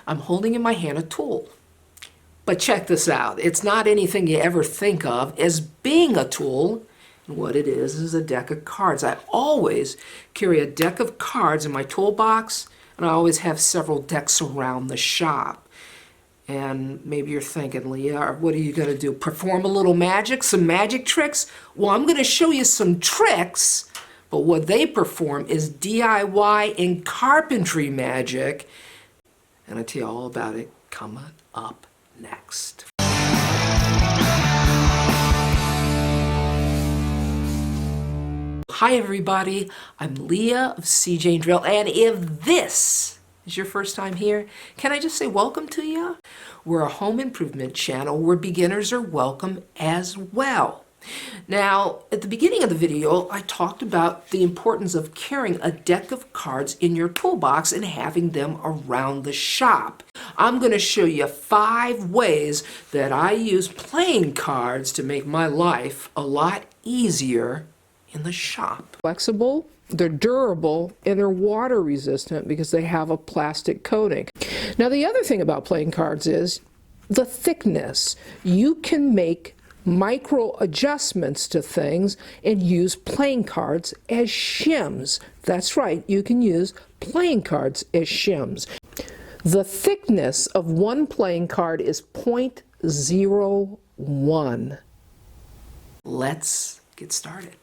I'm holding in my hand a tool. But check this out. It's not anything you ever think of as being a tool. And what it is a deck of cards. I always carry a deck of cards in my toolbox, and I always have several decks around the shop. And maybe you're thinking, Leah, what are you going to do? Perform a little magic? Some magic tricks? Well, I'm going to show you some tricks, but what they perform is DIY and carpentry magic. And I'll tell you all about it coming up next. Hi everybody, I'm Leah of seejanedrill, and if this is your first time here, can I just say welcome to you? We're a home improvement channel where beginners are welcome as well. Now, at the beginning of the video, I talked about the importance of carrying a deck of cards in your toolbox and having them around the shop. I'm going to show you 5 ways that I use playing cards to make my life a lot easier in the shop. Flexible, they're durable, and they're water resistant because they have a plastic coating. Now, the other thing about playing cards is the thickness. You can make micro adjustments to things and use playing cards as shims. That's right, you can use playing cards as shims. The thickness of one playing card is 0.01. Let's get started.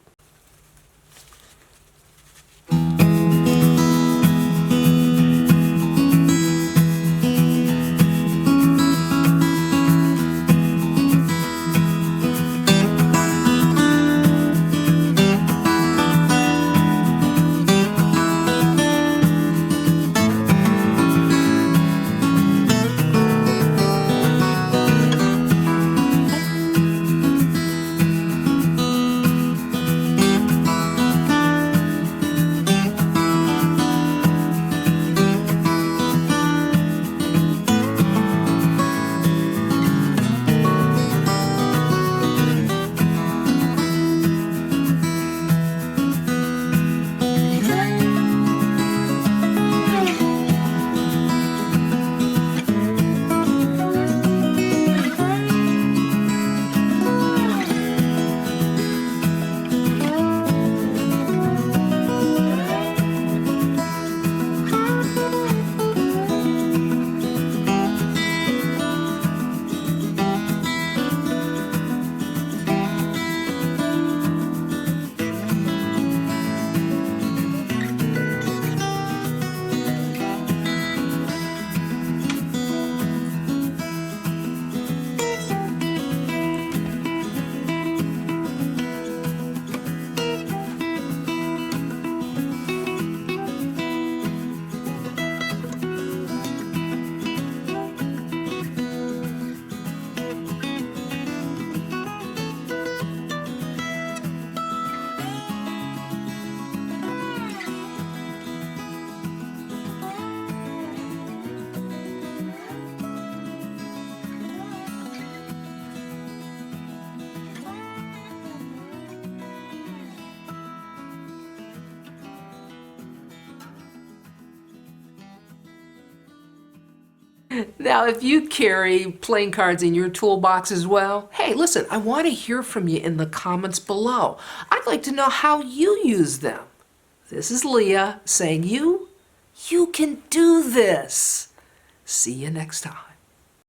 Now, if you carry playing cards in your toolbox as well, hey, listen, I want to hear from you in the comments below. I'd like to know how you use them. This is Leah saying you can do this. See you next time.